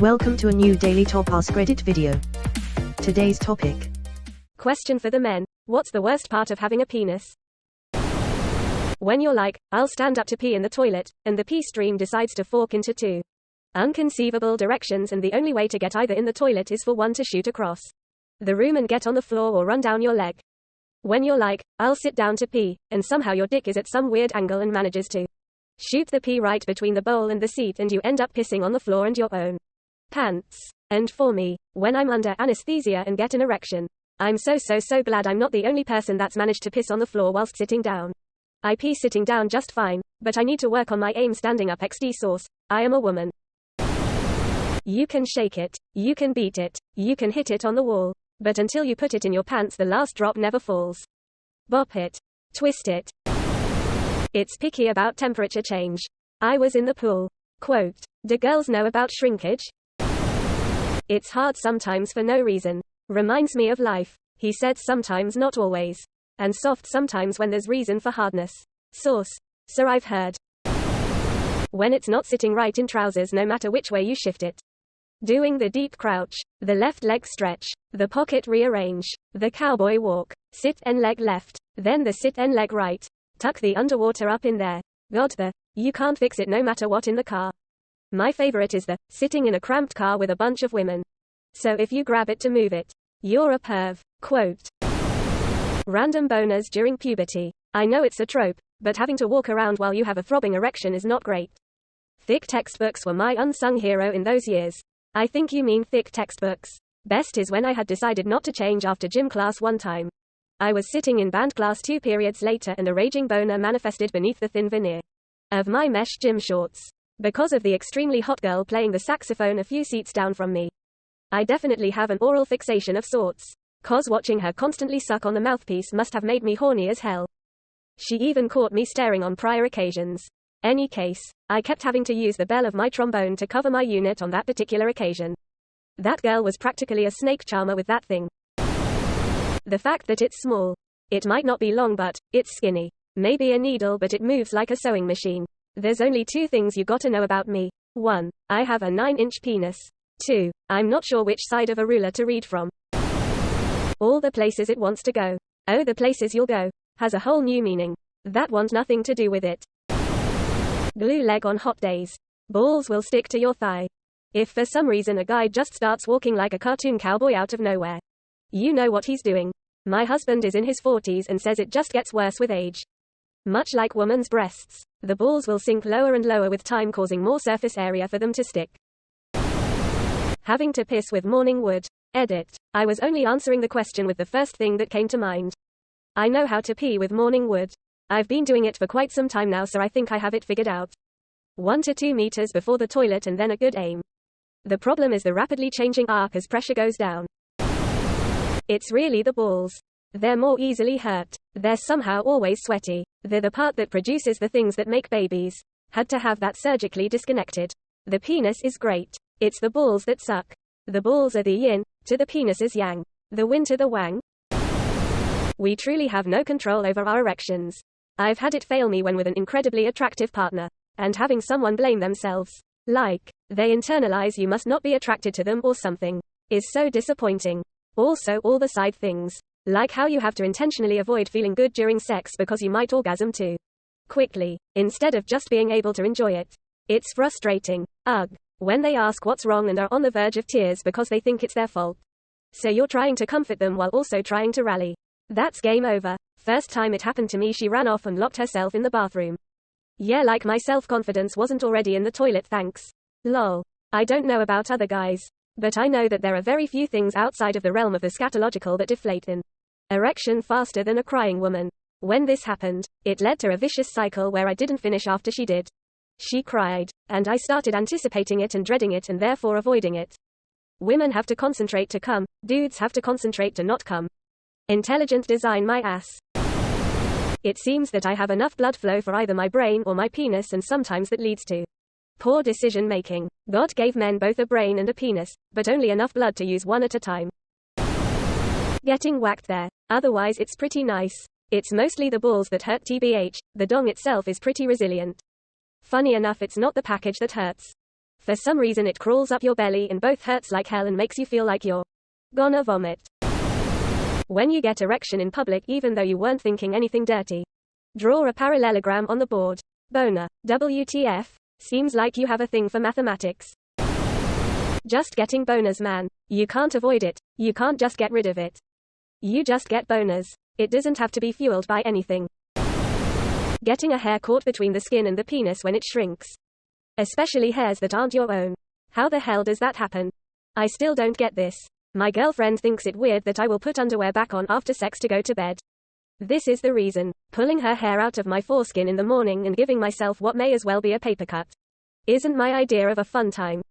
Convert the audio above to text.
Welcome to a new Daily Top Askreddit video. Today's topic. Question for the men. What's the worst part of having a penis? When you're like, I'll stand up to pee in the toilet, and the pee stream decides to fork into two unconceivable directions, and the only way to get either in the toilet is for one to shoot across the room and get on the floor or run down your leg. When you're like, I'll sit down to pee, and somehow your dick is at some weird angle and manages to shoot the pee right between the bowl and the seat, and you end up pissing on the floor and your own pants. And for me, when I'm under anesthesia and get an erection, I'm so glad I'm not the only person that's managed to piss on the floor whilst sitting down. I pee sitting down just fine, but I need to work on my aim standing up XD source. I am a woman. You can shake it, you can beat it, you can hit it on the wall, but until you put it in your pants the last drop never falls. Bop it. Twist it. It's picky about temperature change. I was in the pool. Quote, do girls know about shrinkage? It's hard sometimes for no reason. Reminds me of life. He said sometimes, not always. And soft sometimes when there's reason for hardness. Source. Sir, I've heard. When it's not sitting right in trousers no matter which way you shift it. Doing the deep crouch, the left leg stretch, the pocket rearrange, the cowboy walk, sit and leg left, then the sit and leg right. Tuck the underwater up in there. God, you can't fix it no matter what in the car. My favorite is the sitting in a cramped car with a bunch of women. So if you grab it to move it, you're a perv. Quote. Random boners during puberty. I know it's a trope, but having to walk around while you have a throbbing erection is not great. Thick textbooks were my unsung hero in those years. I think you mean thick textbooks. Best is when I had decided not to change after gym class one time. I was sitting in band class 2 periods later and a raging boner manifested beneath the thin veneer of my mesh gym shorts. Because of the extremely hot girl playing the saxophone a few seats down from me. I definitely have an oral fixation of sorts. 'Cause watching her constantly suck on the mouthpiece must have made me horny as hell. She even caught me staring on prior occasions. Any case, I kept having to use the bell of my trombone to cover my unit on that particular occasion. That girl was practically a snake charmer with that thing. The fact that it's small. It might not be long but, it's skinny. Maybe a needle but it moves like a sewing machine. There's only 2 things you gotta know about me. 1. I have a 9-inch penis. 2. I'm not sure which side of a ruler to read from. All the places it wants to go. Oh, the places you'll go. Has a whole new meaning. That want nothing to do with it. Glue leg on hot days. Balls will stick to your thigh. If for some reason a guy just starts walking like a cartoon cowboy out of nowhere. You know what he's doing. My husband is in his 40s and says it just gets worse with age. Much like women's breasts, the balls will sink lower and lower with time, causing more surface area for them to stick. Having to piss with morning wood. Edit. I was only answering the question with the first thing that came to mind. I know how to pee with morning wood. I've been doing it for quite some time now, so I think I have it figured out. 1 to 2 meters before the toilet and then a good aim. The problem is the rapidly changing arc as pressure goes down. It's really the balls. They're more easily hurt. They're somehow always sweaty. They're the part that produces the things that make babies. Had to have that surgically disconnected. The penis is great. It's the balls that suck. The balls are the yin, to the penis's yang. The win to the wang. We truly have no control over our erections. I've had it fail me when with an incredibly attractive partner. And having someone blame themselves. Like, they internalize you must not be attracted to them or something. Is so disappointing. Also all the side things. Like how you have to intentionally avoid feeling good during sex because you might orgasm too quickly, instead of just being able to enjoy it. It's frustrating. Ugh. When they ask what's wrong and are on the verge of tears because they think it's their fault. So you're trying to comfort them while also trying to rally. That's game over. First time it happened to me, she ran off and locked herself in the bathroom. Yeah, like my self-confidence wasn't already in the toilet, thanks. Lol. I don't know about other guys. But I know that there are very few things outside of the realm of the scatological that deflate an erection faster than a crying woman. When this happened, it led to a vicious cycle where I didn't finish after she did. She cried, and I started anticipating it and dreading it and therefore avoiding it. Women have to concentrate to come, dudes have to concentrate to not come. Intelligent design, my ass. It seems that I have enough blood flow for either my brain or my penis, and sometimes that leads to poor decision making. God gave men both a brain and a penis, but only enough blood to use one at a time. Getting whacked there. Otherwise it's pretty nice. It's mostly the balls that hurt, tbh, the dong itself is pretty resilient. Funny enough, it's not the package that hurts. For some reason it crawls up your belly and both hurts like hell and makes you feel like you're gonna vomit. When you get erection in public even though you weren't thinking anything dirty. Draw a parallelogram on the board. Boner. WTF? Seems like you have a thing for mathematics. Just getting boners, man. You can't avoid it. You can't just get rid of it. You just get boners. It doesn't have to be fueled by anything. Getting a hair caught between the skin and the penis when it shrinks. Especially hairs that aren't your own. How the hell does that happen? I still don't get this. My girlfriend thinks it weird that I will put underwear back on after sex to go to bed. This is the reason. Pulling her hair out of my foreskin in the morning and giving myself what may as well be a paper cut. Isn't my idea of a fun time.